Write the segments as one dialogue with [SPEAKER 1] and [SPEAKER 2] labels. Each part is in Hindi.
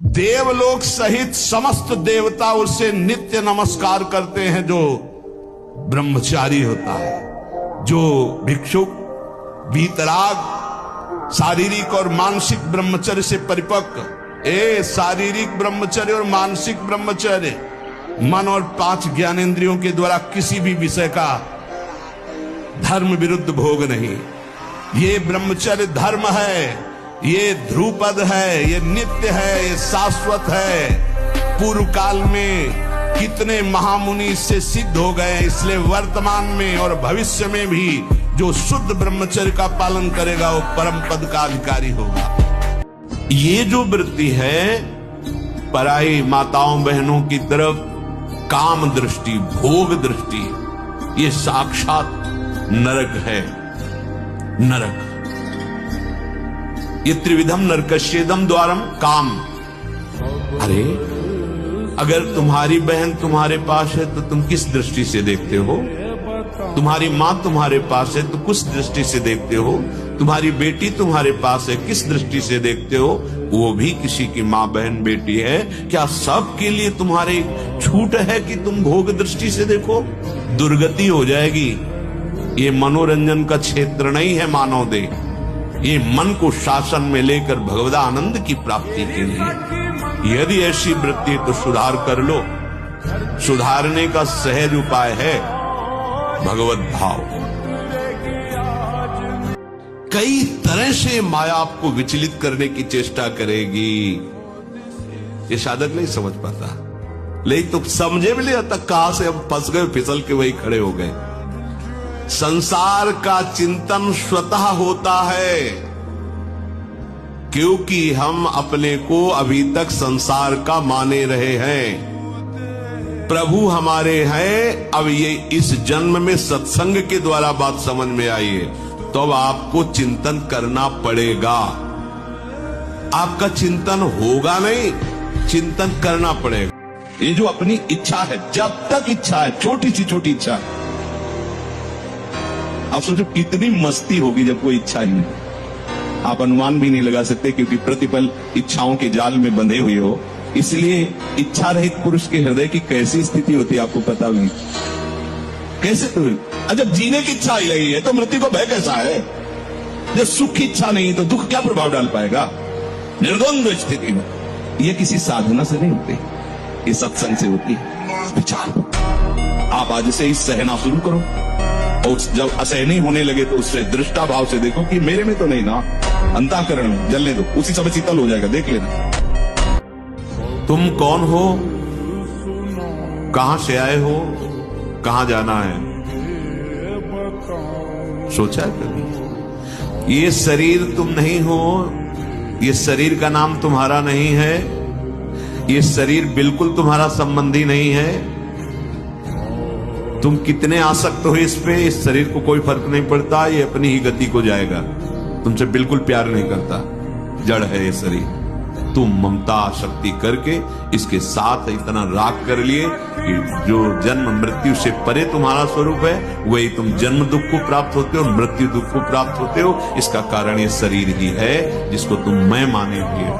[SPEAKER 1] देवलोक सहित समस्त देवता उसे नित्य नमस्कार करते हैं। जो ब्रह्मचारी होता है, जो भिक्षुक, वीतराग, शारीरिक और मानसिक ब्रह्मचर्य से परिपक्व, शारीरिक ब्रह्मचर्य और मानसिक ब्रह्मचर्य, मन और 5 ज्ञानेंद्रियों के द्वारा किसी भी विषय का धर्म विरुद्ध भोग नहीं। ये ब्रह्मचर्य धर्म है, ये ध्रुपद है, ये नित्य है, ये शाश्वत है। पूर्व काल में कितने महामुनि इससे सिद्ध हो गए, इसलिए वर्तमान में और भविष्य में भी जो शुद्ध ब्रह्मचर्य का पालन करेगा वो परम पद का अधिकारी होगा। ये जो वृत्ति है पराई माताओं बहनों की तरफ काम दृष्टि, भोग दृष्टि, ये साक्षात नरक है। नरक, ये त्रिविधम नरकस्येदम द्वारम काम। अरे अगर तुम्हारी बहन तुम्हारे पास है तो तुम किस दृष्टि से देखते हो? तुम्हारी मां तुम्हारे पास है तो किस दृष्टि से देखते हो? तुम्हारी बेटी तुम्हारे पास है, किस दृष्टि से देखते हो? वो भी किसी की मां बहन बेटी है। क्या सब के लिए तुम्हारी छूट है कि तुम भोग दृष्टि से देखो? दुर्गति हो जाएगी। ये मनोरंजन का क्षेत्र नहीं है मानव देह। ये मन को शासन में लेकर भगवदानंद की प्राप्ति के लिए। यदि ऐसी वृत्ति तो सुधार कर लो। सुधारने का सहज उपाय है भगवत भाव। कई तरह से माया आपको विचलित करने की चेष्टा करेगी। ये साधक नहीं समझ पाता, लेकिन तो समझे भी नहीं तक कहां से हम फंस गए, फिसल के वही खड़े हो गए। संसार का चिंतन स्वतः होता है, क्योंकि हम अपने को अभी तक संसार का माने रहे हैं। प्रभु हमारे हैं। अब ये इस जन्म में सत्संग के द्वारा बात समझ में आई है, तो अब आपको चिंतन करना पड़ेगा। आपका चिंतन होगा नहीं, चिंतन करना पड़ेगा। ये जो अपनी इच्छा है, जब तक इच्छा है, छोटी सी छोटी इच्छा, आप सोचो कितनी मस्ती होगी जब कोई इच्छा ही नहीं। आप अनुमान भी नहीं लगा सकते, क्योंकि प्रतिपल इच्छाओं के जाल में बंधे हुए हो। इसलिए इच्छा रहित पुरुष के हृदय की कैसी स्थिति होती है आपको पता नहीं। कैसे तो जब जीने की इच्छा ही नहीं है तो मृत्यु को भय कैसा है? जब सुख की इच्छा नहीं तो दुख क्या प्रभाव डाल पाएगा? निर्द्वंद्व स्थिति में। यह किसी साधना से नहीं होती, ये सत्संग से होती है। विचार आप आज से ही सहना शुरू करो, और जब असहनीय होने लगे तो उससे दृष्टा भाव से देखो कि मेरे में तो नहीं ना, अंतःकरण में जलने दो, उसी समय शीतल हो जाएगा, देख लेना। तुम कौन हो, कहां से आए हो, कहां जाना है? सोचा कभी? ये शरीर तुम नहीं हो, ये शरीर का नाम तुम्हारा नहीं है, ये शरीर बिल्कुल तुम्हारा संबंधी नहीं है। तुम कितने आसक्त हो इस पे, इस शरीर को कोई फर्क नहीं पड़ता, ये अपनी ही गति को जाएगा। तुमसे बिल्कुल प्यार नहीं करता, जड़ है ये शरीर। तुम ममता आसक्ति करके इसके साथ इतना राग कर लिए कि जो जन्म मृत्यु से परे तुम्हारा स्वरूप है, वही तुम जन्म दुख को प्राप्त होते हो, मृत्यु दुख को प्राप्त होते हो। इसका कारण ये शरीर ही है, जिसको तुम मैं माने हुए हो।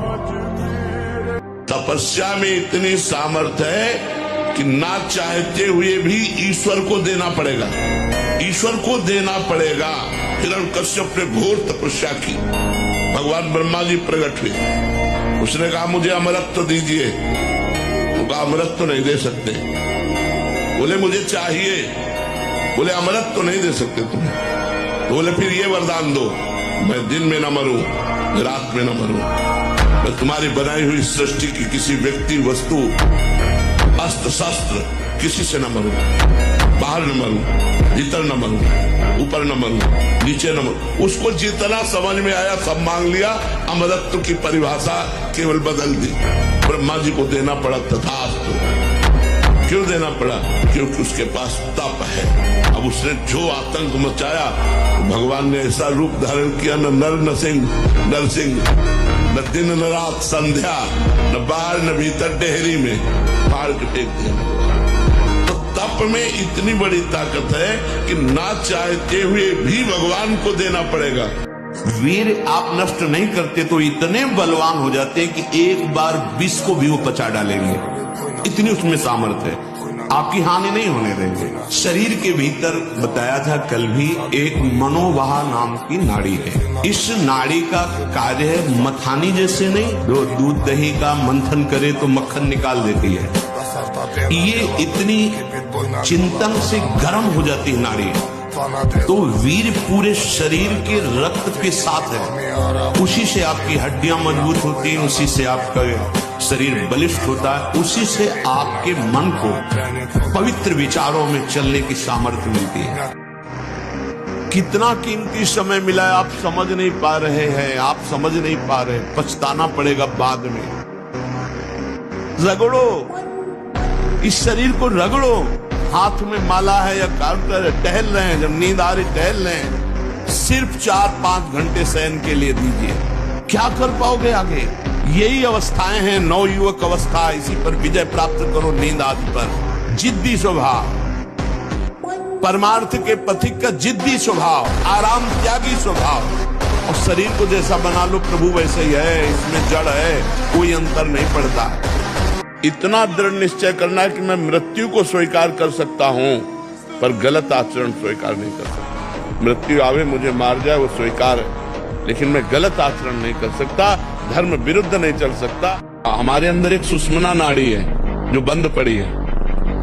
[SPEAKER 1] तपस्या में इतनी सामर्थ्य है कि ना चाहते हुए भी ईश्वर को देना पड़ेगा। ईश्वर को देना पड़ेगा। हिरण्यकश्यप ने घोर तपस्या की, भगवान ब्रह्मा जी प्रकट हुए। उसने कहा मुझे अमरत्व दीजिए। उनका अमरत्व नहीं दे सकते। बोले मुझे चाहिए। बोले अमरत्व नहीं दे सकते तुम्हें। बोले फिर ये वरदान दो, मैं दिन में न मरूं, रात में न मरूं, मैं तुम्हारी बनाई हुई सृष्टि की किसी व्यक्ति, वस्तु, अस्त्र शस्त्र किसी से न मरूं, बाहर न मरूं, भीतर न मरूं, ऊपर न मरूं, नीचे न मरूं। उसको जितना समझ में आया सब मांग लिया। अमरत्व की परिभाषा केवल बदल दी। ब्रह्मा जी को देना पड़ा तथास्तु। क्यों देना पड़ा? क्योंकि उसके पास तप है। अब उसने जो आतंक मचाया, भगवान ने ऐसा रूप धारण किया, न नर न सिंह, नरसिंह, न दिन न रात संध्या, न बाहर न भीतर, डेहरी में फाड़ के टेक दिया। तो तप में इतनी बड़ी ताकत है कि ना चाहते हुए भी भगवान को देना पड़ेगा। वीर आप नष्ट नहीं करते तो इतने बलवान हो जाते हैं कि एक बार विष को भी वो पचा डालेंगे, इतनी उसमें सामर्थ्य है, आपकी हानि नहीं होने देंगे। शरीर के भीतर बताया था कल भी एक मनोवाह नाम की नाड़ी है। इस नाड़ी का कार्य है मथानी जैसे नहीं, जो दूध दही का मंथन करे तो मक्खन निकाल देती है, ये इतनी चिंतन से गर्म हो जाती है नाड़ी। तो वीर पूरे शरीर के रक्त के साथ है, उसी से आपकी हड्डियां मजबूत होती हैं, उसी से आपका शरीर बलिष्ठ होता है, उसी से आपके मन को पवित्र विचारों में चलने की सामर्थ्य मिलती है। कितना कीमती समय मिला है, आप समझ नहीं पा रहे हैं, आप समझ नहीं पा रहे, पछताना पड़ेगा बाद में। रगड़ो, इस शरीर को रगड़ो, हाथ में माला है या काउंटर है, टहल रहे हैं, जब नींद आ रही टहल रहे हैं, सिर्फ 4-5 घंटे शयन के लिए दीजिए, क्या कर पाओगे आगे? यही अवस्थाएं हैं नवयुवक अवस्था, इसी पर विजय प्राप्त करो। नींद आदि पर जिद्दी स्वभाव, परमार्थ के पथिक का जिद्दी स्वभाव, आराम त्यागी स्वभाव, और शरीर को जैसा बना लो प्रभु वैसे ही है, इसमें जड़ है, कोई अंतर नहीं पड़ता। इतना दृढ़ निश्चय करना है कि मैं मृत्यु को स्वीकार कर सकता हूं, पर गलत आचरण स्वीकार नहीं कर सकता। मृत्यु आवे मुझे मार जाए वो स्वीकार है, लेकिन मैं गलत आचरण नहीं कर सकता, धर्म विरुद्ध नहीं चल सकता। हमारे अंदर एक सुषुम्ना नाड़ी है जो बंद पड़ी है,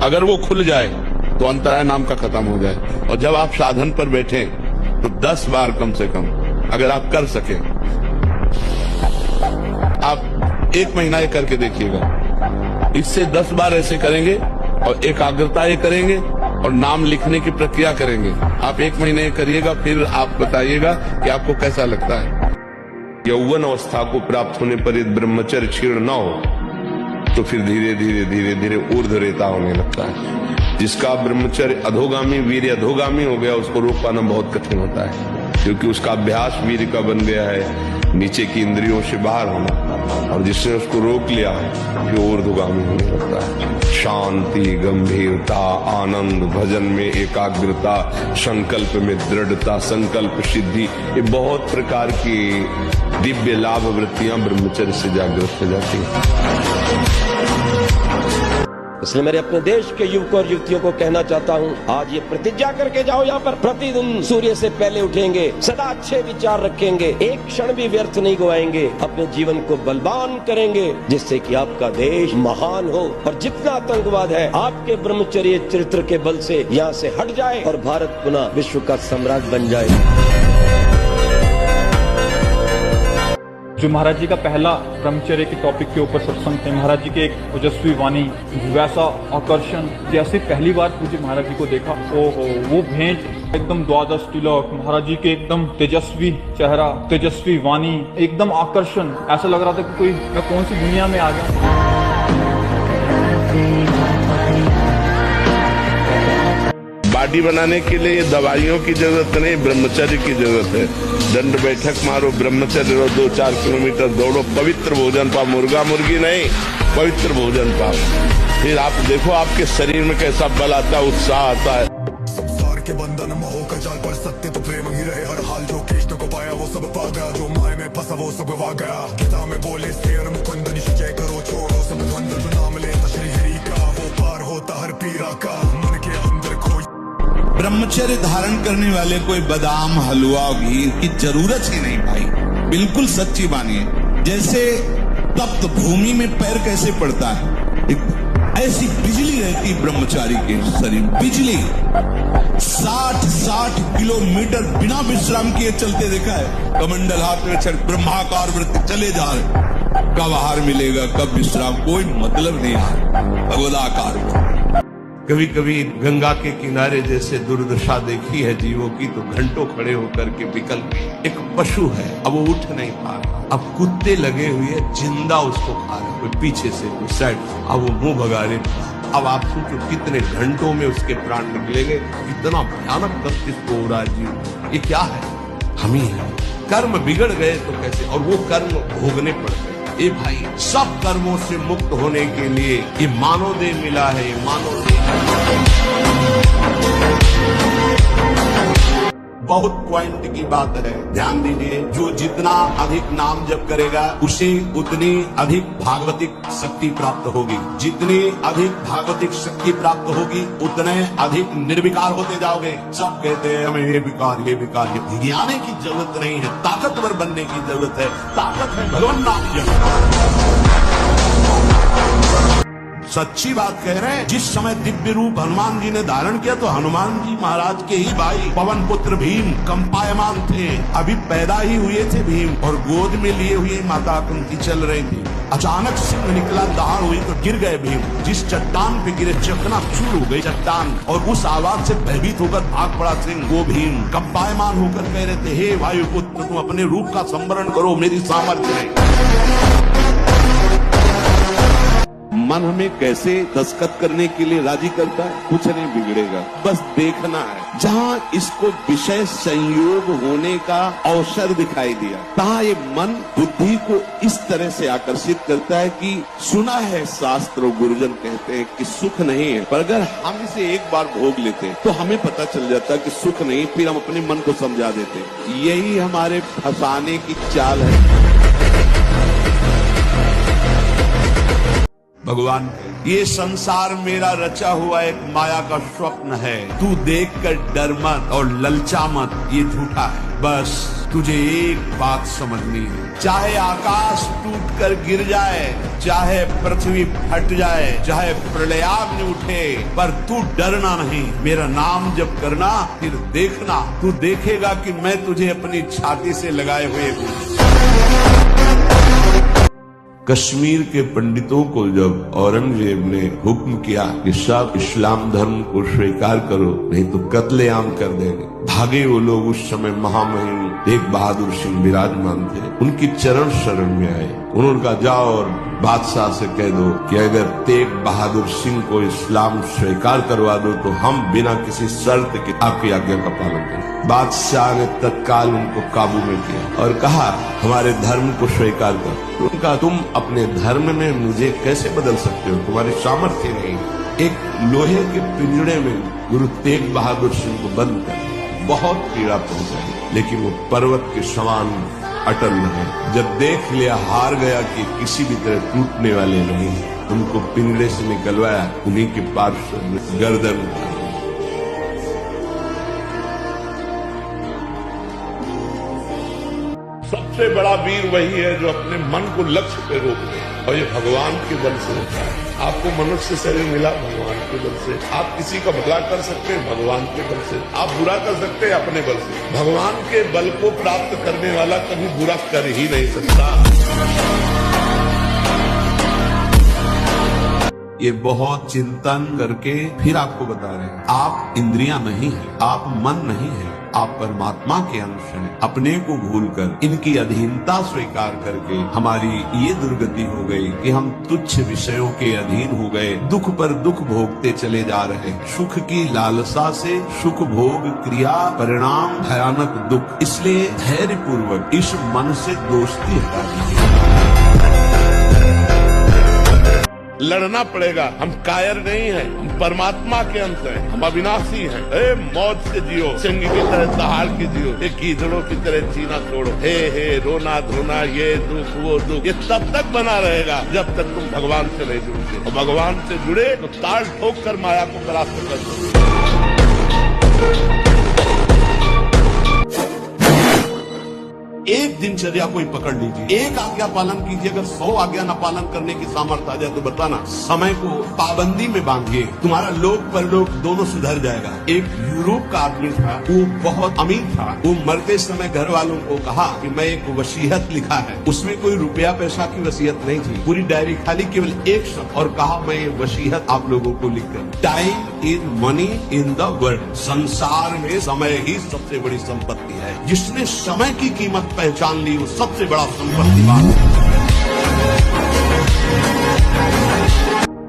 [SPEAKER 1] अगर वो खुल जाए तो अंतराय नाम का खत्म हो जाए। और जब आप साधन पर बैठे तो 10 बार कम से कम अगर आप कर सके, आप 1 महीना ये करके देखिएगा, इससे 10 बार ऐसे करेंगे और एकाग्रता ये करेंगे और नाम लिखने की प्रक्रिया करेंगे। आप 1 महीने करिएगा, फिर आप बताइएगा कि आपको कैसा लगता है। यौवन अवस्था को प्राप्त होने पर यदि ब्रह्मचर्य क्षीण न हो तो फिर धीरे धीरे धीरे धीरे ऊर्ध्वरेता होने लगता है। जिसका ब्रह्मचर्य अधोगामी वीर्य अधोगामी हो गया, उसको रोक पाना बहुत कठिन होता है, क्योंकि उसका अभ्यास वीर्य का बन गया है नीचे की इंद्रियों से बाहर होना, और जिसने उसको रोक लिया है कि ऊर्ध्वगामी होने लगता है। शांति, गंभीरता, आनंद, भजन में एकाग्रता, संकल्प में दृढ़ता, संकल्प सिद्धि, ये बहुत प्रकार की दिव्य लाभ वृत्तियां ब्रह्मचर्य से जागृत हो जाती हैं।
[SPEAKER 2] इसलिए मेरे अपने देश के युवकों और युवतियों को कहना चाहता हूँ, आज ये प्रतिज्ञा करके जाओ, यहाँ पर प्रतिदिन सूर्य से पहले उठेंगे, सदा अच्छे विचार रखेंगे, एक क्षण भी व्यर्थ नहीं गवाएंगे, अपने जीवन को बलवान करेंगे, जिससे कि आपका देश महान हो और जितना आतंकवाद है आपके ब्रह्मचर्य चरित्र के बल से यहाँ से हट जाए और भारत पुनः विश्व का सम्राट बन जाए।
[SPEAKER 3] जो महाराज जी का पहला ब्रह्मचर्य के टॉपिक के ऊपर सत्संग थे, महाराज जी के एक ओजस्वी वाणी, वैसा आकर्षण, जैसे पहली बार पूज्य महाराज जी को देखा, ओहो वो भेंट एकदम द्वादश तिलक, महाराज जी के एकदम तेजस्वी चेहरा, तेजस्वी वाणी, एकदम आकर्षण, ऐसा लग रहा था कि कोई मैं कौन सी दुनिया में आ गया।
[SPEAKER 1] बॉडी बनाने के लिए दवाइयों की जरूरत नहीं, ब्रह्मचर्य की जरूरत है। दंड बैठक मारो, ब्रह्मचर्य रहो, 2-4 किलोमीटर दौड़ो, पवित्र भोजन पाओ, मुर्गा मुर्गी नहीं, पवित्र भोजन पाओ, फिर आप देखो आपके शरीर में कैसा बल आता है, उत्साह आता है।
[SPEAKER 4] संसार के बंधन मोह का जाल पर सत्य तो प्रेम ही रहे हर हाल, जो कृष्ण को पाया वो सब पा गया, जो माया में फंसा वो सब गवा गया। गीता में बोले स्थिर मुकुंद निश्चय करो, छोड़ो सब द्वंद्व, जो नाम लेता श्री हरि का वो पार होता हर पीरा का, मन के अंदर खोज।
[SPEAKER 5] ब्रह्मचर्य धारण करने वाले कोई बादाम हलवा घी की जरूरत ही नहीं भाई, बिल्कुल सच्ची बानी है। जैसे तप्त भूमि में पैर कैसे पड़ता है, ऐसी बिजली रहती ब्रह्मचारी के शरीर, बिजली 60 किलोमीटर बिना विश्राम किए चलते देखा है। कमंडल हाथ में चल, ब्रह्माकार वृत्ति चले जा रहे, कब आहार मिलेगा कब विश्राम, कोई मतलब नहीं है, भगवदाकार।
[SPEAKER 1] कभी कभी गंगा के किनारे जैसे दुर्दशा देखी है जीवों की, तो घंटों खड़े होकर के विकल्प, एक पशु है अब वो उठ नहीं पा रहा, अब कुत्ते लगे हुए जिंदा उसको खा रहे, कोई पीछे से कोई साइड, अब वो मुंह भगा रहे। अब आप सोचो कितने घंटों में उसके प्राण निकलेंगे, कितना भयानक कष्ट इसको हो रहा है जीव। ये क्या है? हम ही है। कर्म बिगड़ गए तो कैसे, और वो कर्म भोगने पड़ते। ए भाई, सब कर्मों से मुक्त होने के लिए ये मानवदेह मिला है, मानवदेह।
[SPEAKER 5] बहुत पॉइंट की बात है, ध्यान दीजिए। जो जितना अधिक नाम जप करेगा उसे उतनी अधिक भागवतिक शक्ति प्राप्त होगी। जितनी अधिक भागवतिक शक्ति प्राप्त होगी उतने अधिक निर्विकार होते जाओगे। सब कहते हैं हमें ये विकार ये विकार, ये गिराने की जरूरत नहीं है, ताकतवर बनने की जरूरत है। ताकत है भगवान नाम जप। सच्ची बात कह रहे हैं। जिस समय दिव्य रूप हनुमान जी ने धारण किया तो हनुमान जी महाराज के ही भाई पवन पुत्र भीम कंपायमान थे, अभी पैदा ही हुए थे भीम, और गोद में लिए हुए माता कुंती चल रही थी। अचानक सिंह निकला, दहाड़ हुई तो गिर गए भीम। जिस चट्टान पे गिरे चकनाचूर हो गई चट्टान, और उस आवाज से भयभीत होकर भाग पड़ा सिंह। वो भीम कंपायमान होकर कह रहे थे, हे वायुपुत्र तुम अपने रूप का संवरण करो, मेरी सामर्थ्य नहीं। मन हमें कैसे दस्तखत करने के लिए राजी करता है, कुछ नहीं बिगड़ेगा, बस देखना है। जहाँ इसको विषय संयोग होने का अवसर दिखाई दिया, तहाँ ये मन बुद्धि को इस तरह से आकर्षित करता है कि सुना है शास्त्र गुरुजन कहते हैं कि सुख नहीं है, पर अगर हम इसे एक बार भोग लेते तो हमें पता चल जाता कि सुख नहीं, फिर हम अपने मन को समझा देते। यही हमारे फंसाने की चाल है। भगवान ये संसार मेरा रचा हुआ एक माया का स्वप्न है, तू देखकर डर मत और ललचा मत, ये झूठा है। बस तुझे एक बात समझनी है, चाहे आकाश टूटकर गिर जाए, चाहे पृथ्वी फट जाए, चाहे प्रलयाग्नि उठे, पर तू डरना नहीं। मेरा नाम जप करना, फिर देखना, तू देखेगा कि मैं तुझे अपनी छाती से लगाए हुए हूँ। कश्मीर के पंडितों को जब औरंगजेब ने हुक्म किया कि सब इस्लाम धर्म को स्वीकार करो नहीं तो कत्लेआम कर देंगे, भागे वो लोग। उस समय महामहिम तेग बहादुर सिंह विराजमान थे, उनकी चरण शरण में आए। उन्होंने कहा जाओ और बादशाह से कह दो कि अगर तेग बहादुर सिंह को इस्लाम स्वीकार करवा दो तो हम बिना किसी शर्त के आपकी आज्ञा का पालन करें। बादशाह ने तत्काल उनको काबू में किया और कहा हमारे धर्म को स्वीकार कर। उनका तुम अपने धर्म में मुझे कैसे बदल सकते हो, तुम्हारी सामर्थ्य नहीं। एक लोहे के पिंजड़े में गुरु तेग बहादुर सिंह को बंद कर बहुत पीड़ा पहुंचाई, लेकिन वो पर्वत के समान अटल रहे। जब देख लिया हार गया कि किसी भी तरह टूटने वाले नहीं, उनको पिंजड़े से निकलवाया, उन्हीं के पार्श्व में गर्दन। सबसे बड़ा वीर वही है जो अपने मन को लक्ष्य पे रोक दे, और ये भगवान के बल से होता है। आपको मनुष्य शरीर मिला भगवान के बल से। आप किसी का भला कर सकते हैं भगवान के बल से, आप बुरा कर सकते हैं अपने बल से। भगवान के बल को प्राप्त करने वाला कभी बुरा कर ही नहीं सकता। ये बहुत चिंतन करके फिर आपको बता रहे हैं, आप इंद्रियां नहीं है, आप मन नहीं है, आप परमात्मा के अंश हैं। अपने को भूलकर इनकी अधीनता स्वीकार करके हमारी ये दुर्गति हो गई कि हम तुच्छ विषयों के अधीन हो गए, दुख पर दुख भोगते चले जा रहे। सुख की लालसा से सुख भोग क्रिया परिणाम भयानक दुख। इसलिए धैर्य पूर्वक इस मन से दोस्ती हटानी। लड़ना पड़ेगा। हम कायर नहीं हैं, हम परमात्मा के अंश हैं, हम अविनाशी हैं। मौत से जियो, सिंह की तरह दहाड़ के जियो, एक गीदड़ों की तरह जीना छोड़ो। हे रोना धोना, ये दुख वो दुख, ये तब तक बना रहेगा जब तक तुम भगवान से नहीं जुड़ते। और भगवान से जुड़े तो ताल ठोक कर माया को परास्त कर दो। एक दिनचर्या कोई पकड़ लीजिए, एक आज्ञा पालन कीजिए। अगर 100 आज्ञा न पालन करने की सामर्थ्य आ जाए तो बताना, समय को पाबंदी में बांधिए, तुम्हारा लोक परलोक दोनों सुधर जाएगा। एक यूरोप का आदमी था, वो बहुत अमीर था। वो मरते समय घर वालों को कहा कि मैं एक वसीयत लिखा है। उसमें कोई रुपया पैसा की वसीयत नहीं थी, पूरी डायरी खाली, केवल एक शब्द, और कहा मैं ये वसीयत आप लोगों को लिखकर, time is money in the world. संसार में समय ही सबसे बड़ी संपत्ति है। जिसने समय की कीमत पहचान ली वो सबसे बड़ा संपत्तिवान है।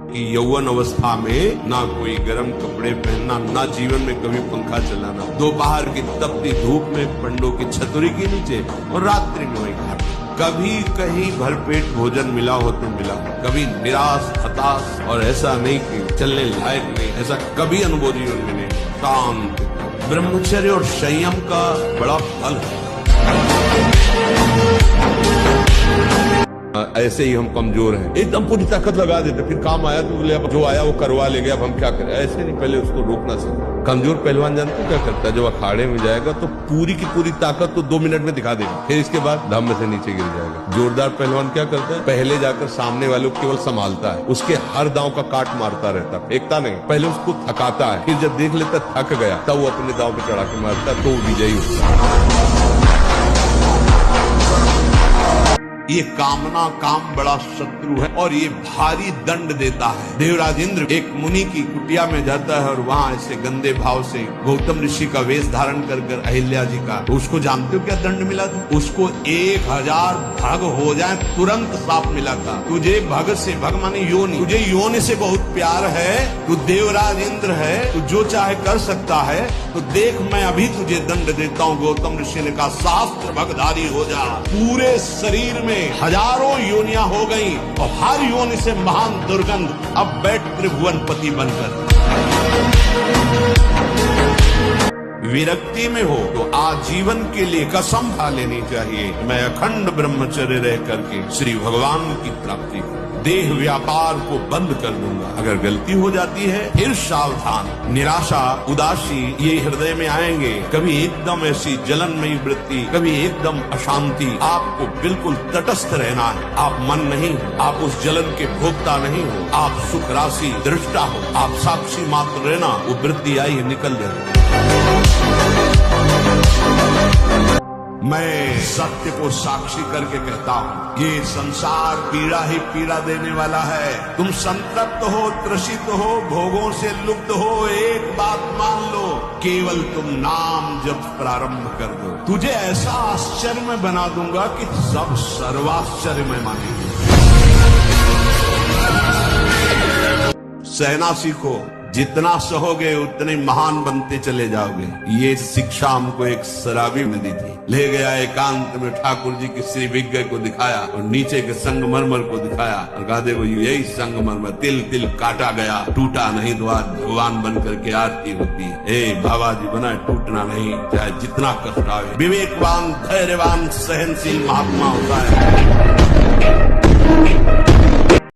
[SPEAKER 5] कि यौवन अवस्था में ना कोई गर्म कपड़े पहनना, ना जीवन में कभी पंखा चलाना, दोपहर की तपती धूप में पंडों की छतरी के नीचे और रात्रि में वही घाट। कभी कहीं भरपेट भोजन मिला हो तो मिला, कभी निराश हताश और ऐसा नहीं कि चलने लायक नहीं, ऐसा कभी अनुभव जीवन में नहीं। शांत ब्रह्मचर्य और संयम का बड़ा फल है।
[SPEAKER 6] ऐसे ही हम कमजोर हैं, एकदम पूरी ताकत लगा देते, फिर काम आया तो बोले अब जो आया वो करवा ले गया, अब हम क्या करें। ऐसे नहीं, पहले उसको रोकना सीखो। कमजोर पहलवान जानते हो क्या करता है? जब अखाड़े में जाएगा तो पूरी की पूरी ताकत तो 2 मिनट में दिखा देगा, फिर इसके बाद धम्म से नीचे गिर जाएगा। जोरदार पहलवान क्या करता है? पहले जाकर सामने वालों को केवल संभालता है, उसके हर दांव का काट मारता रहता है, फेंकता नहीं, पहले उसको थकाता है, फिर जब देख लेता थक गया तब वो अपने दांव पे चढ़ा के मारता है, तो वो विजयी होता है।
[SPEAKER 5] ये कामना काम बड़ा शत्रु है और ये भारी दंड देता है। देवराज इंद्र एक मुनि की कुटिया में जाता है और वहाँ ऐसे गंदे भाव से गौतम ऋषि का वेश धारण कर अहिल्या जी का, तो उसको जानते हो क्या दंड मिला था? उसको 1000 भग हो जाए तुरंत साप मिला था। तुझे भग से, भग माने योनि, तुझे योनि से बहुत प्यार है, तू देवराज इंद्र है, तू जो चाहे कर सकता है, तो देख मैं अभी तुझे दंड देता हूँ। गौतम ऋषि ने कहा शास्त्र भगधारी हो जा। पूरे शरीर में हजारों योनियां हो गई और हर योनि से महान दुर्गंध। अब बैठ त्रिभुवनपति बनकर। विरक्ति में हो तो आजीवन के लिए कसम खा लेनी चाहिए, मैं अखंड ब्रह्मचर्य रह करके श्री भगवान की प्राप्ति करूं, देह व्यापार को बंद कर दूंगा। अगर गलती हो जाती है फिर सावधान। निराशा, उदासी ये हृदय में आएंगे, कभी एकदम ऐसी जलनमयी वृत्ति, कभी एकदम अशांति। आपको बिल्कुल तटस्थ रहना है। आप मन नहीं हो, आप उस जलन के भोक्ता नहीं हो, आप सुख राशि दृष्टा हो, आप साक्षी मात्र रहना। वो वृत्ति आई है, निकल जाए। मैं सत्य को साक्षी करके कहता हूँ, ये संसार पीड़ा ही पीड़ा देने वाला है। तुम संतप्त हो, त्रसित हो, भोगों से लुप्त हो, एक बात मान लो, केवल तुम नाम जप प्रारंभ कर दो, तुझे ऐसा आश्चर्य में बना दूंगा कि सब सर्वाश्चर्य में मानेंगे। सहना सीखो, जितना सहोगे उतने महान बनते चले जाओगे। ये शिक्षा हमको एक शराबी ने दी थी। ले गया एकांत में, ठाकुर जी की श्री विज्ञ को दिखाया और नीचे के संगमरमर को दिखाया और कहा देखो यही संगमरमर तिल तिल काटा गया, टूटा नहीं तो आज भगवान बन करके आरती होती है। ए बाबा जी बना टूटना नहीं, चाहे जितना कष्ट आए। विवेकवान, धैर्यवान, सहनशील महात्मा होता है।